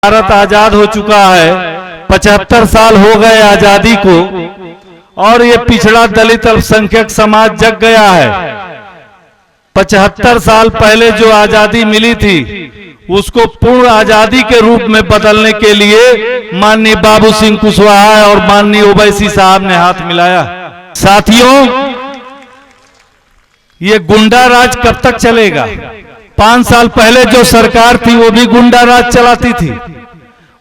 भारत आजाद हो चुका है, 75 साल हो गए आजादी को, और ये पिछड़ा दलित अल्पसंख्यक समाज जग गया है। 75 साल पहले जो आजादी मिली थी उसको पूर्ण आजादी के रूप में बदलने के लिए माननीय बाबू सिंह कुशवाहा और माननीय ओवैसी साहब ने हाथ मिलाया। साथियों, ये गुंडा राज कब तक चलेगा? 5 साल पहले जो सरकार थी वो भी गुंडा राज चलाती थी,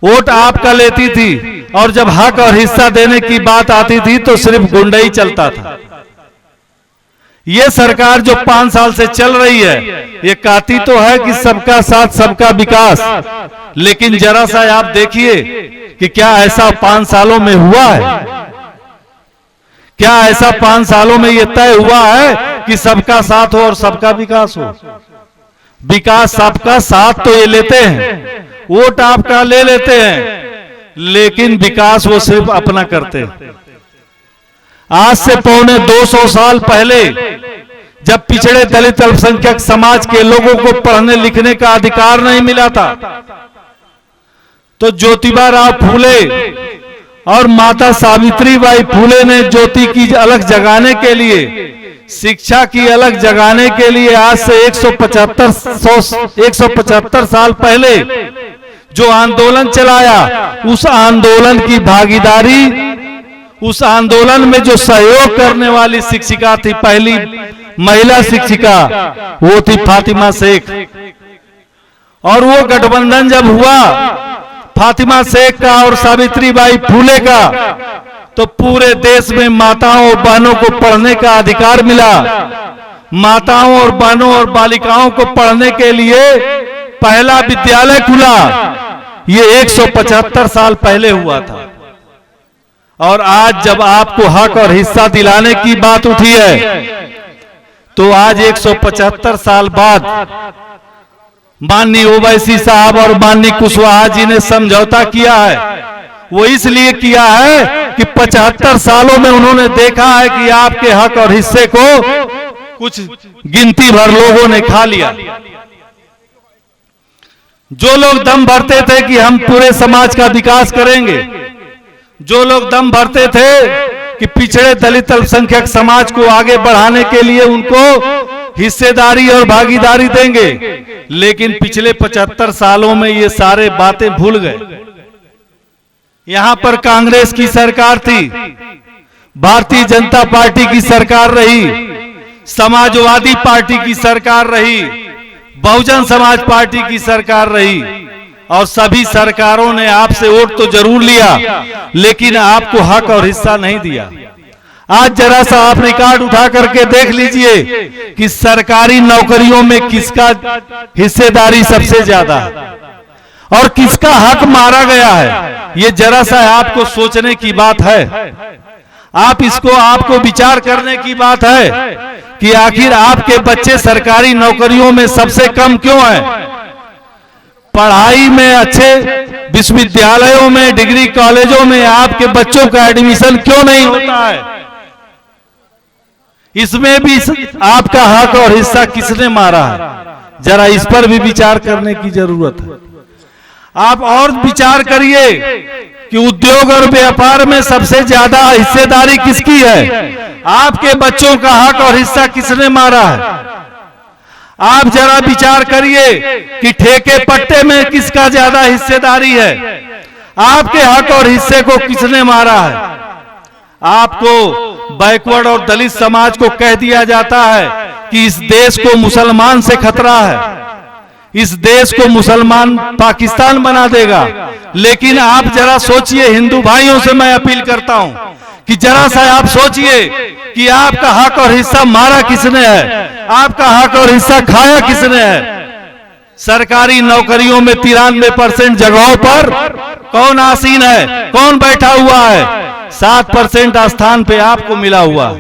वोट आपका लेती थी, और जब हक और हिस्सा देने की बात आती थी तो सिर्फ गुंडा ही चलता था। ये सरकार जो 5 साल से चल रही है, ये कहती तो है कि सबका साथ सबका विकास, लेकिन जरा सा आप देखिए कि क्या ऐसा 5 सालों में हुआ है? क्या ऐसा 5 सालों में ये तय हुआ है कि सबका साथ हो और सबका विकास हो? विकास सबका साथ तो ये लेते हैं, वोट आपका ले लेते हैं, लेकिन विकास वो सिर्फ अपना करते हैं। आज से पौने 200 साल पहले जब पिछड़े दलित अल्पसंख्यक समाज के लोगों को पढ़ने लिखने का अधिकार नहीं मिला था, तो ज्योतिबा राव फूले और माता सावित्रीबाई फूले ने ज्योति की अलग जगाने के लिए, शिक्षा की अलग जगाने के लिए आज से 175 साल पहले जो आंदोलन चलाया, उस आंदोलन की भागीदारी, उस आंदोलन में जो सहयोग करने वाली शिक्षिका थी, पहली महिला शिक्षिका, वो थी फातिमा शेख। और वो गठबंधन जब हुआ फातिमा शेख का और सावित्रीबाई फूले का, तो पूरे देश में माताओं और बहनों को पढ़ने का अधिकार मिला। माताओं और बहनों और बालिकाओं को पढ़ने के लिए पहला विद्यालय खुला। ये 175 साल पहले हुआ था। और आज जब आपको हक और हिस्सा दिलाने की बात उठी है, तो आज 175 साल बाद माननीय ओवैसी साहब और माननीय कुशवाहा जी ने समझौता किया है। वो इसलिए किया है कि 75 सालों में उन्होंने देखा है कि आपके हक और हिस्से को कुछ गिनती भर लोगों ने खा लिया। जो लोग दम भरते थे कि हम पूरे समाज का विकास करेंगे, जो लोग दम भरते थे कि पिछड़े दलित अल्पसंख्यक समाज को आगे बढ़ाने के लिए उनको हिस्सेदारी और भागीदारी देंगे, लेकिन पिछले 75 सालों में ये सारे बातें भूल गए। यहां पर कांग्रेस की सरकार थी, भारतीय जनता पार्टी की सरकार रही, समाजवादी पार्टी की सरकार रही, बहुजन समाज पार्टी की सरकार रही, और सभी सरकारों ने आपसे वोट तो जरूर लिया, लेकिन आपको हक और हिस्सा नहीं दिया। आज जरा सा आप रिकॉर्ड उठा करके देख लीजिए कि सरकारी नौकरियों में किसका हिस्सेदारी सबसे ज्यादा है और किसका हक मारा गया है। ये जरा सा आपको सोचने की बात है। आपको विचार करने की बात है कि आखिर आपके बच्चे सरकारी नौकरियों में सबसे कम क्यों हैं? पढ़ाई में अच्छे विश्वविद्यालयों में, डिग्री कॉलेजों में आपके बच्चों का एडमिशन क्यों नहीं होता है? इसमें भी आपका हक और हिस्सा किसने मारा है? जरा इस पर भी विचार करने की जरूरत है। आप और विचार करिए कि उद्योग और व्यापार में सबसे ज्यादा हिस्सेदारी किसकी है? आपके बच्चों का हक और हिस्सा किसने मारा है? आप जरा विचार करिए कि ठेके पट्टे में किसका ज्यादा हिस्सेदारी है? आपके हक और हिस्से को किसने मारा है? आपको बैकवर्ड और दलित समाज को कह दिया जाता है कि इस देश को मुसलमान से खतरा है, इस देश को मुसलमान पाकिस्तान बना देगा। लेकिन आप जरा सोचिए, हिंदू भाइयों से मैं अपील करता हूं कि जरा सा आप सोचिए कि आपका हक और हिस्सा मारा किसने है? आपका हक और हिस्सा खाया किसने है? सरकारी नौकरियों में 93% जगहों पर कौन आसीन है, कौन बैठा हुआ है? 7% स्थान पे आपको मिला हुआ,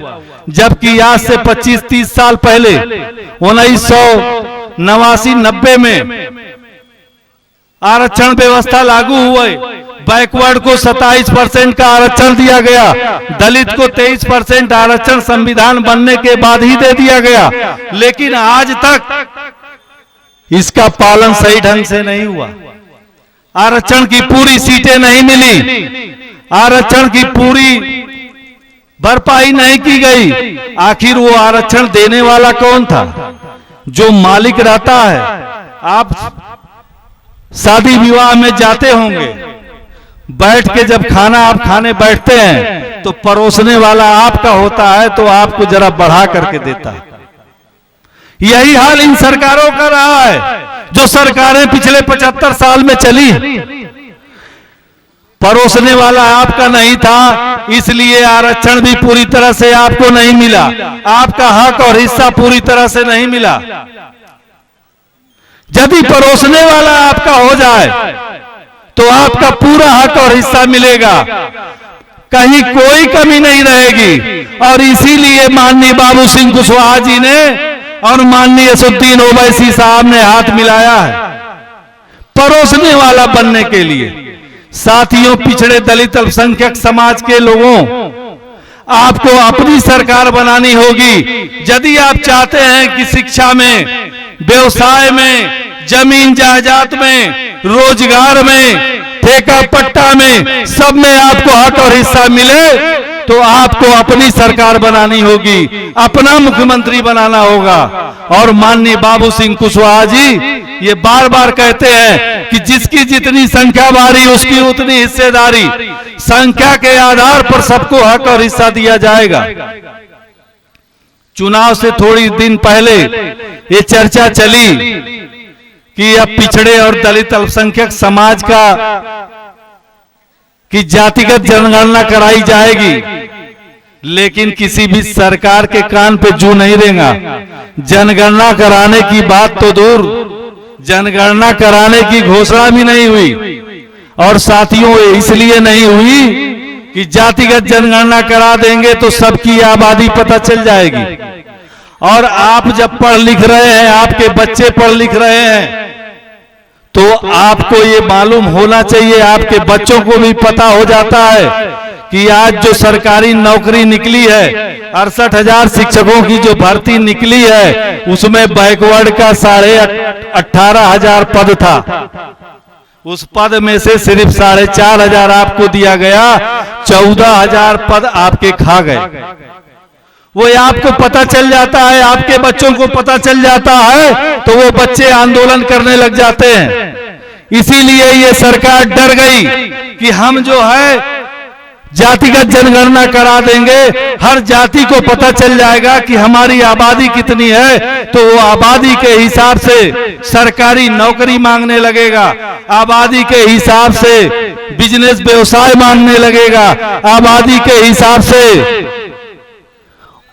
जबकि आज से 25-30 साल पहले 1989-90 में आरक्षण व्यवस्था लागू हुए, बैकवर्ड को 27% का आरक्षण दिया गया, दलित को 23% आरक्षण संविधान बनने के बाद ही दे दिया गया, लेकिन आज तक इसका पालन सही ढंग से नहीं हुआ। आरक्षण की पूरी सीटें नहीं मिली, आरक्षण की पूरी भरपाई नहीं की गई। आखिर वो आरक्षण देने वाला कौन था? जो मालिक रहता है। आप शादी विवाह में जाते होंगे, बैठ के जब खाना आप खाने बैठते हैं तो परोसने वाला आपका होता है, तो आपको जरा बढ़ा करके देता है। यही हाल इन सरकारों का रहा है। जो सरकारें पिछले 75 साल में चली, परोसने वाला आपका नहीं था, इसलिए आरक्षण भी पूरी तरह से आपको नहीं मिला, आपका हक और हिस्सा पूरी तरह से नहीं मिला। यदि परोसने वाला आपका हो जाए तो आपका पूरा हक और हिस्सा मिलेगा, कहीं कोई कमी नहीं रहेगी। और इसीलिए माननीय बाबू सिंह कुशवाहा जी ने और माननीय असदुद्दीन ओवैसी साहब ने हाथ मिलाया है परोसने वाला बनने के लिए। साथियों, पिछड़े दलित अल्पसंख्यक समाज के लोगों, आपको अपनी सरकार बनानी होगी। यदि आप चाहते हैं कि शिक्षा में, व्यवसाय में, जमीन जायदाद में, रोजगार में, ठेका पट्टा में, सब में आपको हक और हिस्सा मिले, तो आपको अपनी सरकार बनानी होगी, अपना मुख्यमंत्री बनाना होगा। और माननीय बाबू सिंह कुशवाहा जी ये बार बार कहते हैं कि जिसकी जितनी संख्या बारी उसकी उतनी हिस्सेदारी, संख्या के आधार पर सबको हक और हिस्सा दिया जाएगा। चुनाव से थोड़ी दिन पहले ये चर्चा चली कि अब पिछड़े और दलित अल्पसंख्यक समाज का कि जातिगत जनगणना कराई जाएगी, लेकिन किसी भी सरकार के कान पे जू नहीं रहेगा। जनगणना कराने की बात तो दूर, जनगणना कराने की घोषणा भी नहीं हुई। और साथियों, इसलिए नहीं हुई कि जातिगत जनगणना करा देंगे तो सबकी आबादी पता चल जाएगी। और आप जब पढ़ लिख रहे हैं, आपके बच्चे पढ़ लिख रहे हैं, तो आपको ये मालूम होना चाहिए, आपके बच्चों को भी पता हो जाता है कि आज जो सरकारी नौकरी निकली है, 68,000 शिक्षकों की जो भर्ती निकली है, उसमें बैकवर्ड का 18,500 पद था। उस पद में से सिर्फ 4,500 आपको दिया गया, 14,000 पद आपके खा गए। वो आपको पता चल जाता है, आपके बच्चों को पता चल जाता है, तो वो बच्चे आंदोलन करने लग जाते हैं। इसीलिए ये सरकार डर गई कि हम जो है जातिगत जनगणना करा देंगे, हर जाति को पता चल जाएगा कि हमारी आबादी कितनी है, तो वो आबादी के हिसाब से सरकारी नौकरी मांगने लगेगा, आबादी के हिसाब से बिजनेस व्यवसाय मांगने लगेगा, आबादी के हिसाब से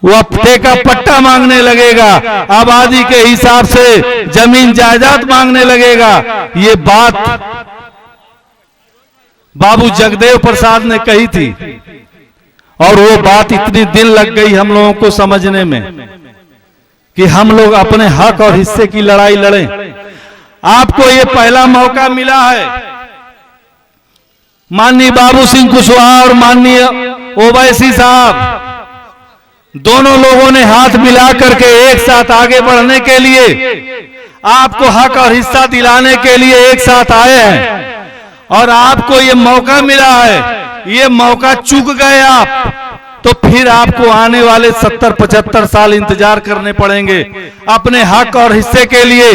वह ठेका पट्टा मांगने लगेगा, आबादी के हिसाब से जमीन जायदाद मांगने लगेगा। ये बात बाबू जगदेव प्रसाद ने कही थी, और वो बात इतनी दिन लग गई हम लोगों को समझने में कि हम लोग अपने हक और हिस्से की लड़ाई लड़ें। आपको ये पहला मौका मिला है। माननीय बाबू सिंह कुशवाहा और माननीय ओवैसी साहब दोनों लोगों ने हाथ मिला करके एक साथ आगे बढ़ने के लिए, आपको हक और हिस्सा दिलाने के लिए एक साथ आए हैं। और आपको ये मौका मिला है, ये मौका चूक गए आप तो फिर आपको आने वाले 70-75 साल इंतजार करने पड़ेंगे अपने हक और हिस्से के लिए,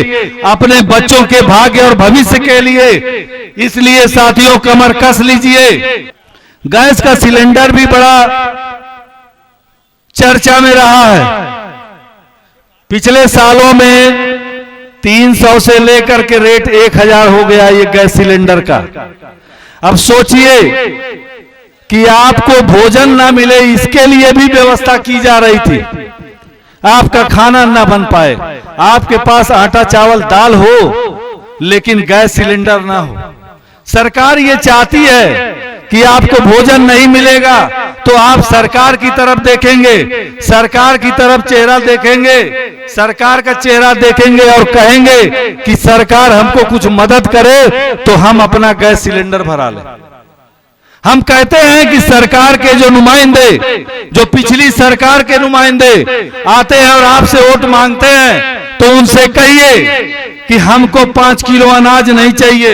अपने बच्चों के भाग्य और भविष्य के लिए। इसलिए साथियों, कमर कस लीजिए। गैस का सिलेंडर भी बड़ा चर्चा में रहा है। पिछले सालों में 300 से लेकर के रेट 1,000 हो गया ये गैस सिलेंडर का। अब सोचिए कि आपको भोजन ना मिले, इसके लिए भी व्यवस्था की जा रही थी। आपका खाना ना बन पाए, आपके पास आटा चावल दाल हो लेकिन गैस सिलेंडर ना हो। सरकार ये चाहती है कि आपको भोजन नहीं मिलेगा तो आप सरकार की तरफ देखेंगे, सरकार की तरफ चेहरा देखेंगे, सरकार का चेहरा देखेंगे और कहेंगे कि सरकार हमको कुछ मदद करे तो हम अपना गैस सिलेंडर भरा लें। हम कहते हैं कि सरकार के जो नुमाइंदे, जो पिछली सरकार के नुमाइंदे आते हैं और आपसे वोट मांगते हैं, तो उनसे कहिए कि हमको 5 किलो अनाज नहीं चाहिए,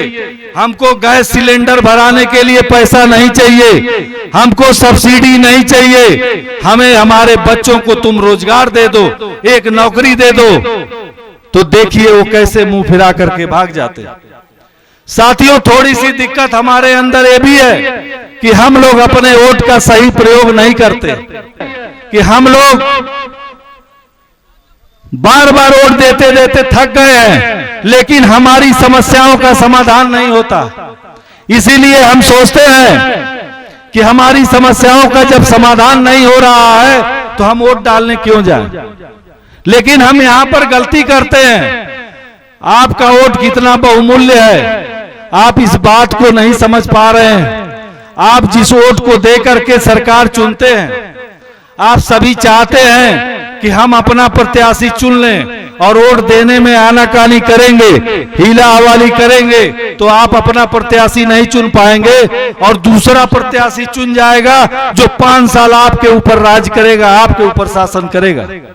हमको गैस सिलेंडर भराने के लिए पैसा नहीं चाहिए, हमको सब्सिडी नहीं चाहिए, हमें हमारे बच्चों को तुम रोजगार दे दो, एक नौकरी दे दो, तो देखिए वो कैसे मुंह फिरा करके भाग जाते। साथियों, थोड़ी सी दिक्कत हमारे अंदर ये भी है कि हम लोग अपने वोट का सही प्रयोग नहीं करते, कि हम लोग बार बार वोट देते देते थक गए हैं, लेकिन हमारी समस्याओं का समाधान नहीं होता। इसीलिए हम सोचते हैं कि हमारी समस्याओं का जब समाधान नहीं हो रहा है तो हम वोट डालने क्यों जाएं। लेकिन हम यहां पर गलती करते हैं। आपका वोट कितना बहुमूल्य है, आप इस बात को नहीं समझ पा रहे हैं। आप जिस वोट को दे करके सरकार चुनते हैं, आप सभी चाहते हैं कि हम अपना प्रत्याशी चुन लें और वोट देने में आनाकानी करेंगे, हीला हवाली करेंगे, तो आप अपना प्रत्याशी नहीं चुन पाएंगे और दूसरा प्रत्याशी चुन जाएगा जो 5 साल आपके ऊपर राज करेगा, आपके ऊपर शासन करेगा।